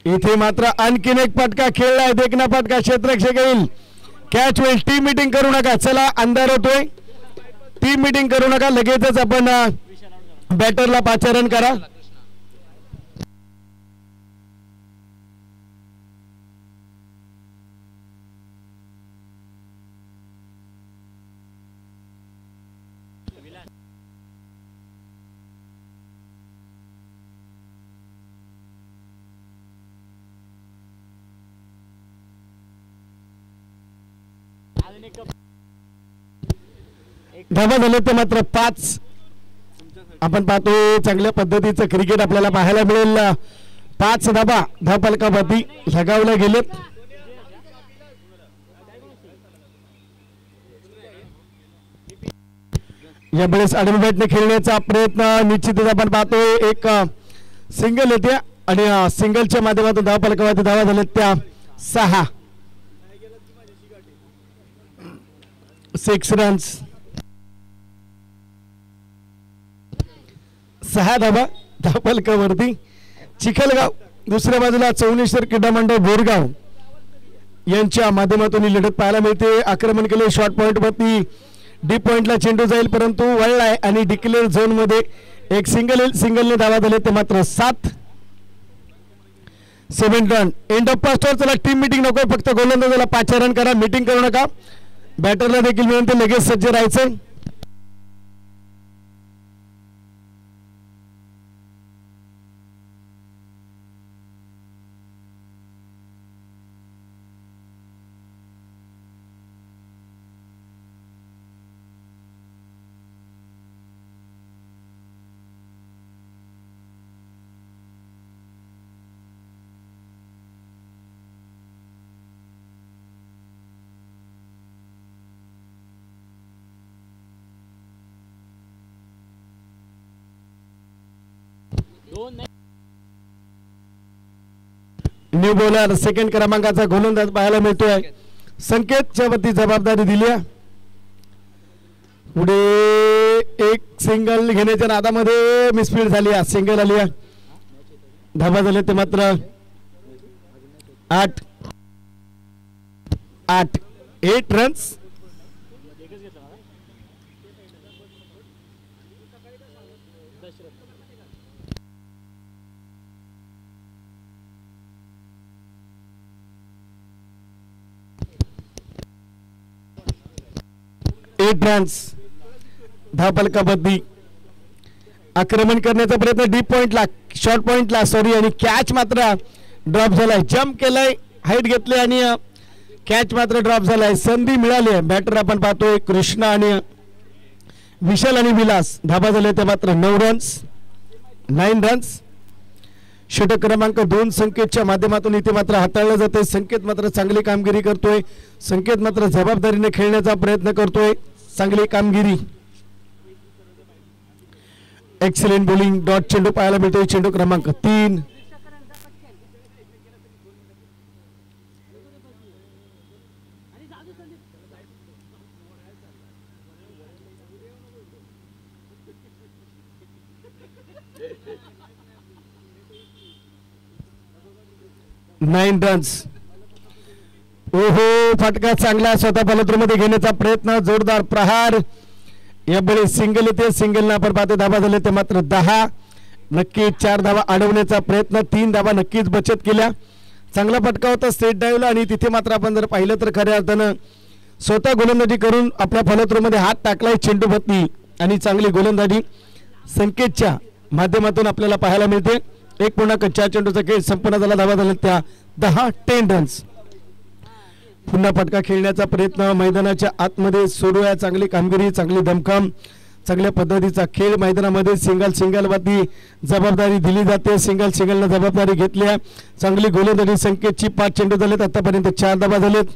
इथे मात्र आणखीन एक फटका खेळलाय देखना फटका क्षेत्ररक्षक येईल कॅच होईल टीम मीटिंग करू नका चला अंधार होतोय टीम मीटिंग करू नका लगेचच आपण बॅटरला पाचारण करा धावा झाले ते मात्र 5 आपण पाहतो चांगल्या पद्धतीचं क्रिकेट आपल्याला पाहायला मिळेल 5 धावा धावफलकावरती लगावल्या गेलेत यावेळेस आडवी बॅटने खेळण्याचा प्रयत्न निश्चितच आपण पाहतोय एक सिंगल येते आणि सिंगलच्या माध्यमातून धावफलकावरती धावा झालेत त्या 6 रन्स 6 धावा धावफलकावरती चिखलगाव दुसऱ्या बाजूला चौनेश्वर क्रीडा मंडळ बोरगाव यांच्या माध्यमातून ही लढत पाहायला मिळते आक्रमण केले शॉर्ट पॉइंट वरती डीप पॉइंटला चेंडू जाईल परंतु वळलाय आणि डिक्लेअर झोन मध्ये एक सिंगलने धावा झाले ते मात्र 7 run end of first over चला टीम मीटिंग नको फक्त गोलंदाजाला पाचारण करा मीटिंग करू नका बॅटरला देखील विनंती लगेच सज्ज राहायचं न्यू बॉलर सेकंड क्रमांकाचा गोलंदाज पाहायला मिळतोय संकेतच्या वरती जबाबदारी दिली पुढे एक सिंगल घेण्याच्या नादामध्ये मिसफील्ड झाली सिंगल आली धावा झाले ते मात्र 8 रन्स 8 रन्स धावफलकावरती आक्रमण करण्याचा प्रयत्न डीप पॉइंटला शॉर्ट पॉइंटला सॉरी आणि कॅच मात्र ड्रॉप झालाय जम्प केलाय हाईट घेतले आणि कॅच मात्र ड्रॉप झालाय संधी मिळाली आहे बॅटर आपण पाहतोय कृष्णा आणि विशाल आणि विलास धावा झाले ते मात्र 9 रन्स षटक क्रमांक 2 संकेतच्या माध्यमातून इथे मात्र हाताळलं जाते संकेत मात्र चांगली कामगिरी करतोय संकेत मात्र जबाबदारीने खेळण्याचा प्रयत्न करतोय चांगली कामगिरी एक्सलेंट बॉलिंग डॉट चेंडू पाहायला मिळतोय चेंडू क्रमांक 3 9 रन्स ओहो फटका चांगला स्वतः फलंदाजीमध्ये घेण्याचा प्रयत्न जोरदार प्रहार यावेळी सिंगल येते सिंगल आपण पाहतो धावा झाले ते मात्र 10 नक्कीच 4 धावा अडवण्याचा प्रयत्न 3 धावा नक्कीच बचत केल्या चांगला फटका होता स्ट्रेट ड्राईव्हला आणि तिथे मात्र आपण जर पाहिलं तर खऱ्या अर्थानं स्वतः गोलंदाजी करून आपल्या फलंदाजीमध्ये हात टाकलाय चेंडू भत्ती आणि चांगली गोलंदाजी संकेतच्या माध्यमातून आपल्याला पाहायला मिळते 1.4 चेंडूचा खेळ संपूर्ण झाला धावा झाल्या त्या 10 रन्स पुन्हा फटका खेळण्याचा प्रयत्न मैदानाच्या आतमध्ये सोडूया चांगली कामगिरी चांगली दमखम चांगल्या पद्धतीचा खेळ मैदानामध्ये सिंगल वरती जबाबदारी दिली जाते सिंगलने जबाबदारी घेतली चांगली गोलंदाजी संकेतची 5 चेंडू झालेत आतापर्यंत 4 धावा झालेत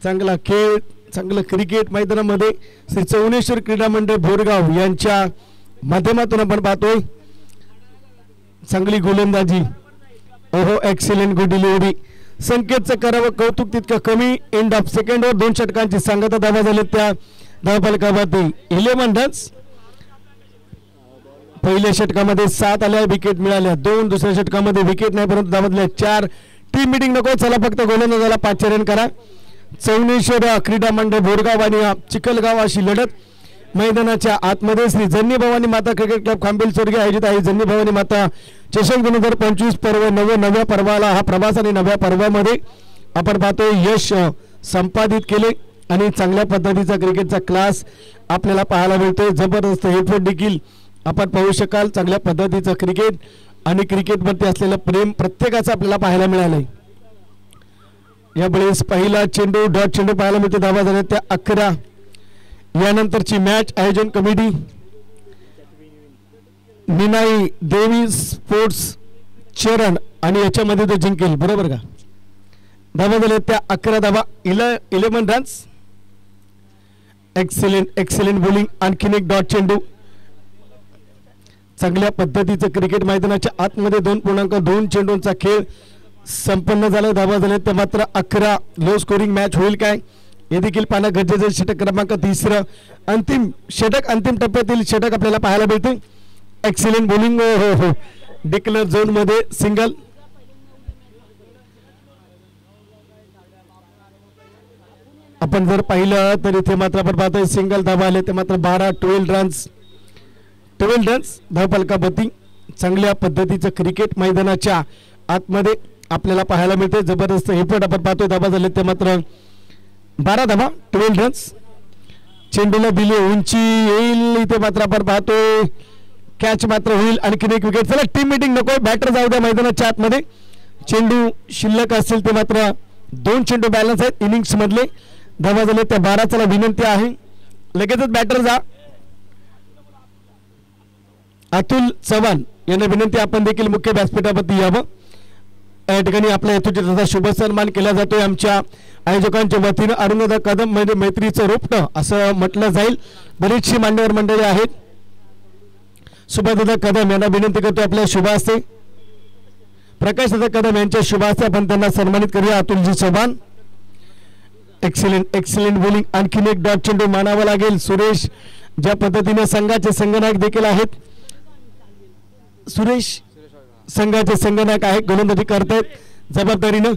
चांगला खेळ चांगलं क्रिकेट मैदानामध्ये श्री चौनेश्वर क्रीडा मंडळ बोरगाव यांच्या माध्यमातून आपण पाहतोय चांगली गोलंदाजी ओहो एक्सिलेंट गुड डिलिव्हरी संकेतचं करावं कौतुक तितकं कमी एंड ऑफ सेकंड ओव्हर 2 षटकांची सांगता धावा झाले त्या धावफलकावरती 11 रन्स पहिल्या षटकामध्ये 7 आल्या, विकेट मिळाल्या 2. दुसऱ्या षटकामध्ये विकेट नाही परंतु धावतल्या 4. टीम मिटिंग नको, चला फक्त गोलंदाजाला 5 रन करा. चौनेश्वर क्रीडा मंडळ बोरगाव आणि चिखलगाव अशी लढत मैदानाच्या आतमध्ये श्री जन्नी भवानी माता क्रिकेट क्लब खांबेल स्वर्गीय आयोजित आहे. जन्नी भवानी माता चषक 2025 पर्व नव्या पर्वाला हा प्रवास आणि नव्या पर्वामध्ये आपण पाहतोय यश संपादित केले आणि चांगल्या पद्धतीचा क्रिकेटचा क्लास आपल्याला पाहायला मिळतोय. जबरदस्त हेडफोन देखील आपण पाहू शकाल. चांगल्या पद्धतीचं क्रिकेट आणि क्रिकेटवरती असलेलं प्रेम प्रत्येकाचं आपल्याला पाहायला मिळालंय. यावेळेस पहिला चेंडू डॉट चेंडू पाहायला मिळते. धावा झाल्या त्या 11. यानंतरची मॅच आयोजन कमिटी निनाई देवी स्पोर्ट्स चरण आणि याच्यामध्ये तो जिंकेल, बरोबर का? धावा झाल्या त्या 11 धावा, 11 रन्स. Excellent bowling. आणखीन एक डॉट चेंडू. चांगल्या पद्धतीचं क्रिकेट मैदानाच्या आतमध्ये 2.2 चेंडूंचा खेळ संपन्न झाला. धावा झाल्या त्या मात्र 11. लो स्कोरिंग मॅच होईल काय हे देखील पाहणं गरजेचं. षटक क्रमांक 3 अंतिम षटक, अंतिम टप्प्यातील षटक आपल्याला पाहायला मिळते. Excellent bowling. हो डिक्लेअर झोन मध्ये सिंगल. आपण जर पाहिलं तर इथे मात्र आपण पाहतोय सिंगल धावा आले ते मात्र 12 रन्स धावफलकापती. चांगल्या पद्धतीचं क्रिकेट मैदानाच्या आतमध्ये आपल्याला पाहायला मिळते. जबरदस्त हेपट आपण पाहतोय. धावा झाले ते मात्र 12 धावा, 12 रन्स. चेंडूला दिली उंची येईल इथे मात्र आपण पाहतोय कॅच मात्र होईल. आणखीन एक विकेट. चला टीम मिटिंग नको, बॅटर जाऊ द्या मैदानाच्या आतमध्ये. चेंडू शिल्लक असतील ते मात्र 2 चेंडू बॅलन्स आहेत इनिंग्स मधले. धावा झाले त्या 12. चला विनंती आहे लगेचच बॅटर जा. अतुल चव्हाण यांना विनंती आपण देखील मुख्य व्यासपीठावरती यावं. या ठिकाणी आपल्या हेतूचा शुभ सन्मान केला जातोय आमच्या आयोजकांच्या वतीनं. अरुणदा कदम म्हणजे मैत्रीचं रोपटं असं म्हटलं जाईल. बरीचशी मान्यवर मंडळी आहेत. सुभाषदादा कदम यांना विनंती करतो आपल्या शुभ हस्ते, प्रकाशदादा कदम यांच्या शुभ हस्ते आपण त्यांना सन्मानित करूया. अतुलजी चव्हाण. Excellent bowling. आणखीन एक डॉट चेंडू मानावा लागेल. सुरेश ज्या पद्धतीने संघाचे संघनायक देखील आहेत. सुरेश संघाचे संघनायक आहे, गोलंदाजी करतायत जबाबदारीनं.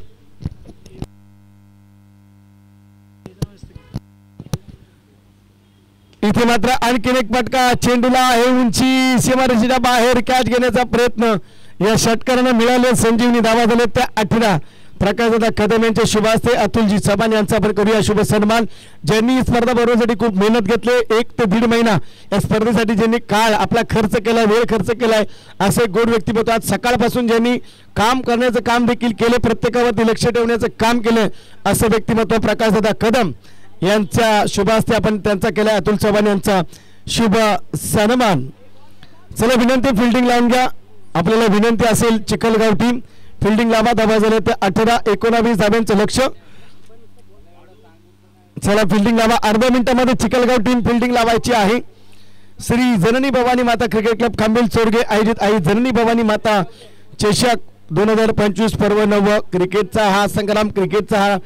इथे मात्र आणखीन एक फटका. चेंडूला आहे उंची, सीमारेषेच्या बाहेर कॅच घेण्याचा प्रयत्न या षटकारानं मिळाले. संजीवनी. धावा झाले त्या 18. प्रकाशदादा कदम यांच्या शुभ हस्ते अतुलजी चव्हाण यांचा आपण करूया शुभ सन्मान. ज्यांनी स्पर्धा भरवण्यासाठी खूप मेहनत घेतली, 1 ते 1.5 महिना या स्पर्धेसाठी ज्यांनी काळ आपला खर्च केला, वेळ खर्च केलाय, असे गोड व्यक्तिमत्व. आज सकाळपासून ज्यांनी काम करण्याचं काम देखील केले, प्रत्येकावरती लक्ष ठेवण्याचं काम केलं, असं व्यक्तिमत्व प्रकाशदादा कदम यांच्या शुभ हस्ते आपण त्यांचा केला. अतुल चव्हाण यांचा शुभ सन्मान. चला विनंती फिल्डिंग लावून घ्या. आपल्याला विनंती असेल चिखलगाव टीम फिल्डिंग लावा. धावा झाले ते 18-19 धाब्यांचं लक्ष. चला फिल्डिंग लावा. अर्ध्या मिनिटामध्ये चिखलगाव टीम फिल्डिंग लावायची आहे. श्री जननी भवानी माता क्रिकेट क्लब खांबेल चोरगे आयोजित आहे जननी भवानी माता चषक 2025 पर्व 9. क्रिकेटचा हा संग्राम, क्रिकेटचा हा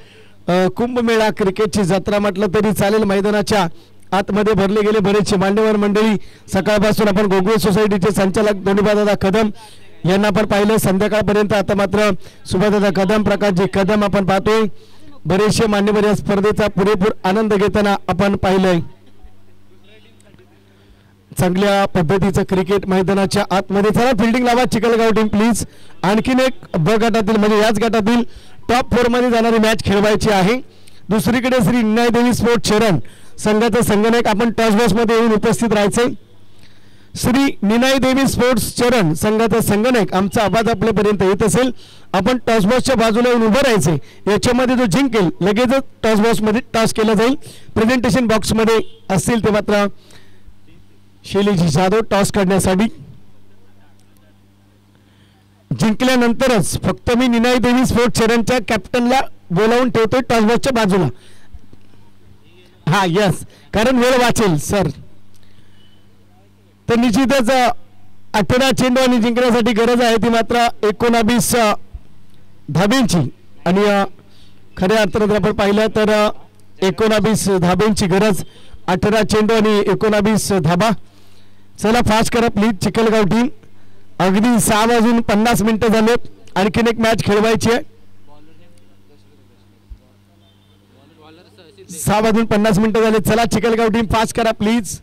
कुंभमेळा, क्रिकेटची जत्रा म्हटलं तरी चालेल. मैदानाच्या आतमध्ये भरले गेले बरेचसे मान्यवर मंडळी. सकाळपासून आपण गोगवे सोसायटीचे संचालक धोंडीबादादा कदम यांना आपण पाहिलं संध्याकाळपर्यंत. आता मात्र सुभाषदादा कदम, प्रकाशजी कदम आपण पाहतोय. बरेचसे मान्यवर या स्पर्धेचा पुरेपूर आनंद घेताना आपण पाहिलंय. चांगल्या पद्धतीचं क्रिकेट मैदानाच्या आतमध्ये. चला फिल्डिंग लावा चिखलगाव टीम प्लीज. आणखीन एक ब गटातील म्हणजे याच गटातील टॉप 4 मध्ये जाणारी मॅच खेळवायची आहे. दुसरीकडे श्री निनाई देवी स्पोर्ट्स चरण संघाचा संघनायक आपण टॉस बॉक्स मध्ये येऊन उपस्थित राहायचे. श्री निनाई देवी स्पोर्ट्स चरण संघाचा संघनायक आमचा आवाज आपल्यापर्यंत येत असेल, आपण टॉस बॉक्सच्या बाजूला येऊन उभं राहायचे. याच्यामध्ये जो जिंकेल लगेचच टॉस बॉक्स मध्ये टॉस केला जाईल. प्रेझेंटेशन बॉक्स मध्ये असतील ते मात्र शैलीजी जाधव टॉस करण्यासाठी. जिंकल्यानंतरच फक्त मी निनाई देवी स्पोर्ट्स चरणच्या कॅप्टनला बोलावून ठेवतोय टॉस बॉक्सच्या बाजूला. हा यस, कारण वेळ वाचेल सर. तर निश्चितच 18 चेंडू आणि जिंकण्यासाठी गरज आहे ती मात्र 19 धाब्यांची. आणि खऱ्या अर्थात आपण पाहिलं तर 19 धाब्यांची गरज. 18 चेंडू आणि 19 धाबा. चला फास्ट करा प्लीज चिखलगाव टीम. अगदी 6:50 झालेत. आणखीन एक मॅच खेळवायची आहे. 6:50 झाले. चला चिखलगाव टीम फास्ट करा प्लीज.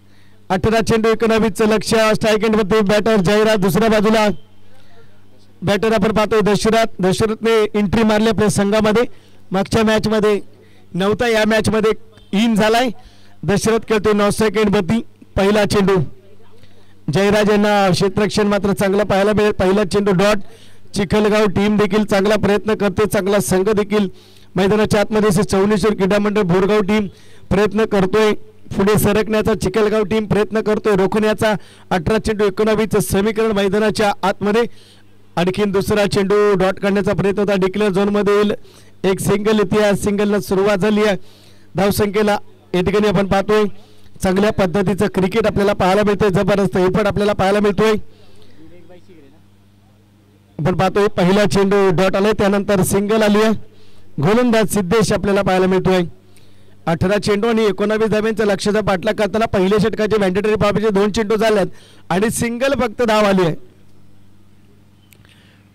18 चेंडू 19 लक्ष. स्ट्राईक एंड मध्ये बॅटर जाहिरात. दुसऱ्या बाजूला बॅटर आपण पाहतोय दशरथने एंट्री मारली आपल्या संघामध्ये. मागच्या मॅच मध्ये नव्हता, या मॅच मध्ये इन झालाय. दशरथ खेळतोय 9 सेकंड वरती. पहिला चेंडू जयराज यांना क्षेत्ररक्षण मात्र चांगला पाहायला मिळेल. पहिला चेंडू डॉट. चिखलगाव टीम देखील चांगला प्रयत्न करते. चांगला संघ देखील मैदानाच्या आतमध्ये चौनेश्वर क्रीडा मंडळ बोरगाव टीम प्रयत्न करतोय पुढे सरकण्याचा. चिखलगाव टीम प्रयत्न करतोय रोखण्याचा. 18 चेंडू 19 समीकरण मैदानाच्या आतमध्ये. आणखीन दुसरा चेंडू डॉट काढण्याचा प्रयत्न होता. डिक्लेअर झोन मध्ये येईल. एक सिंगल इतिहास. सिंगलला सुरुवात झाली आहे. धावसंख्येला या ठिकाणी आपण पाहतोय चांगल्या पद्धतीचं क्रिकेट आपल्याला पाहायला मिळतंय. जबरदस्त एफर्ट आपल्याला पाहायला मिळतोय. आपण पाहतोय पहिला चेंडू डॉट आलाय. त्यानंतर सिंगल आली आहे. गोलंदाज सिद्धेश आपल्याला पाहायला मिळतोय. 18 चेंडू आणि 19 धाब्यांचा लक्ष्याचा पाठलाग करताना पहिल्या षटकाचे मॅन्डेटरी बाबीचे 2 चेंडू झालेत आणि सिंगल फक्त धाव आली आहे.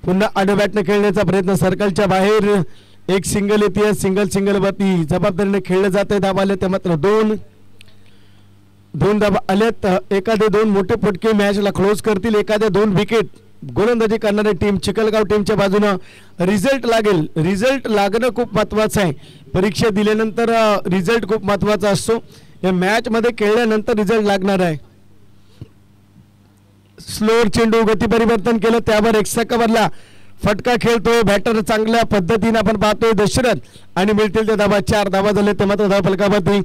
पुन्हा आडबॅटने खेळण्याचा प्रयत्न. सर्कलच्या बाहेर एक सिंगल येते. सिंगल वरती जबाबदारीने खेळलं जात आहे. धाव आले ते मात्र 2 धावा आल्यात. एखादे 2 मोठे फटके मॅचला क्लोज करतील. एखाद्या 2 विकेट गोलंदाजी करणारी टीम चिखलगाव टीमच्या बाजूनं रिझल्ट लागेल. रिझल्ट लागणं खूप महत्वाचं आहे. परीक्षा दिल्यानंतर रिझल्ट खूप महत्वाचा असतो. या मॅच मध्ये खेळल्यानंतर रिझल्ट लागणार आहे. स्लोअर चेंडू गती परिवर्तन केलं. त्यावर एक्स्ट्रा कव्हरला फटका खेळतोय बॅटर. चांगल्या पद्धतीने आपण पाहतोय दशरथ आणि मिळतील ते धावा. 4 धावा झाले ते मात्र धाव फलकावरती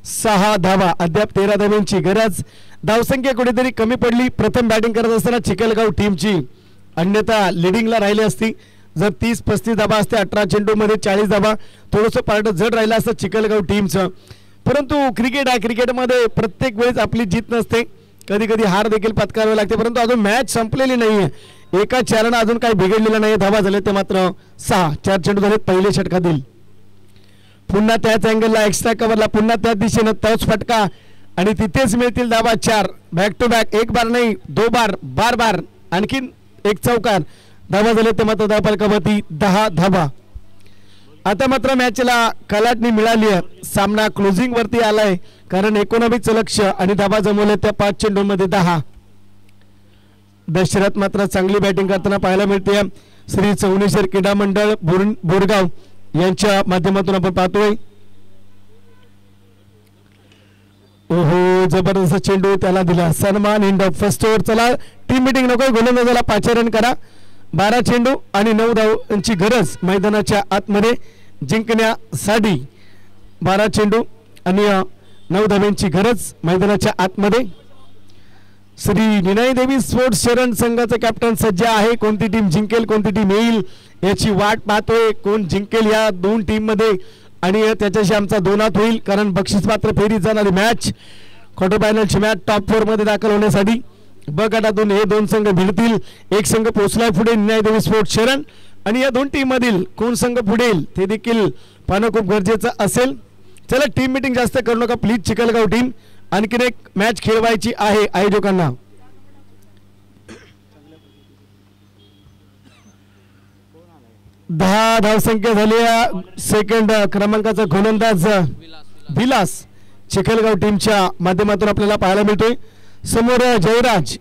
6 धावा. अद्याप 13 धावांची गरज. धावसंख्या कुठेतरी कमी पडली प्रथम बॅटिंग करत असताना चिखलगाव टीमची. अन्यथा लिडिंगला राहिली असती. जर 30-35 धावा असते 18 चेंडू मध्ये 40 धावा. थोडंसं पार्ट जड राहिलं असतं चिखलगाव टीमचं. परंतु क्रिकेट आहे. क्रिकेटमध्ये प्रत्येक वेळेस आपली जीत नसते. कधी कधी हार देखील पत्करावी लागते. परंतु अजून मॅच संपलेली नाहीये. एका चारानं अजून काही बिघडलेलं नाही. धावा झाले ते मात्र 6. 4 चेंडू झाले पहिल्या षटकातील. पुन्हा त्याच अँगलला एक्स्ट्रा कव्हरला पुन्हा त्याच दिशेनं तोच फटका आणि तिथेच मिळतील धावा. 4 बॅक टू बॅक. 1 बार नाही 2 बार बार आणखीन एक चौकार. धावा झाले ते मात्र धाव फलकावरती 10 धावा. आता मात्र मॅचला कलाटणी मिळाली आहे. सामना क्लोजिंग वरती आलाय कारण 19 लक्ष आणि धावा जमवले त्या 5 चेंडूंमध्ये 10. दशरथ मात्र चांगली बॅटिंग करताना पाहायला मिळते. श्री चौनेश्वर क्रीडा मंडळ बोरगाव यांच्या माध्यमातून आपण पाहतोय. ओहो जबरदस्त चेंडू त्याला दिला. सन्मान एंड ऑफ फर्स्ट ओव्हर. चला टीम मीटिंग नको. गोलंदाजाला 5 रन करा. 12 चेंडू आणि 9 धावांची गरज मैदानाच्या आतमध्ये जिंकण्यासाठी. 12 चेंडू आणि 9 धावांची गरज मैदानाच्या आतमध्ये. श्री निनाई देवी स्पोर्ट्स शरण संघाचा कॅप्टन सज्ज आहे. कोणती टीम जिंकेल कोणती टीम येईल याची वाट पाहतोय. कोण जिंकेल या 2 टीम मध्ये आणि त्याच्याशी आमचा दोनात होईल कारण बक्षीस पात्र फेरीत जाणारी मॅच क्वार्टर फायनलची मॅच टॉप 4 मध्ये दाखल होण्यासाठी ब गटातून हे 2 संघ भिडतील. एक संघ पोहोचलाय पुढे निनाई देवी स्पोर्ट्स शरण आणि या 2 टीम मधील कोण संघ पुढे येईल ते देखील पाहणं खूप गरजेचं असेल. चला टीम मीटिंग जास्त करू नका प्लीज. चिखलगाव टीम आणखीन एक मॅच खेळवायची आहे आयोजकांना. दहा धावसंख्या झाली. सेकंड क्रमांकाचा गोलंदाज विलास चिखलगाव टीमच्या माध्यमातून आपल्याला पाहायला मिळतोय. समोर जयराज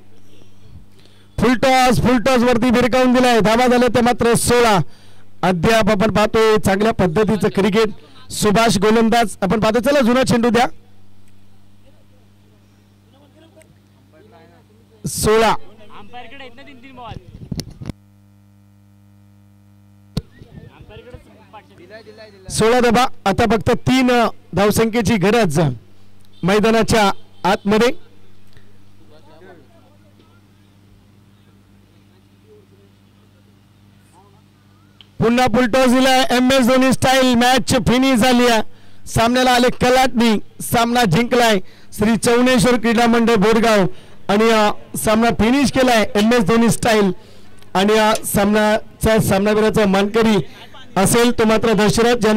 फुलटॉस वरती भिरकावून दिलाय. धावा झाल्या ते मात्र 16. अद्याप आपण पाहतोय चांगल्या पद्धतीचं क्रिकेट. सुभाष गोलंदाज आपण पाहतो. चला जुना चेंडू द्या. 16 धावा. आता फक्त 3 धावसंख्येची गरज मैदानाच्या आतमध्ये. पुन्हा फुलटॉस दिला. MS Dhoni style. Match finish झाली आहे. सामन्याला आले कलाटणी. सामना जिंकलाय श्री चौनेश्वर क्रीडा मंडळ बोरगाव आणि सामना फिनिश केलाय MS धोनी स्टाईल. आणि सामनावीराचा मानकरी असेल तो मात्र दशरथ ज्याने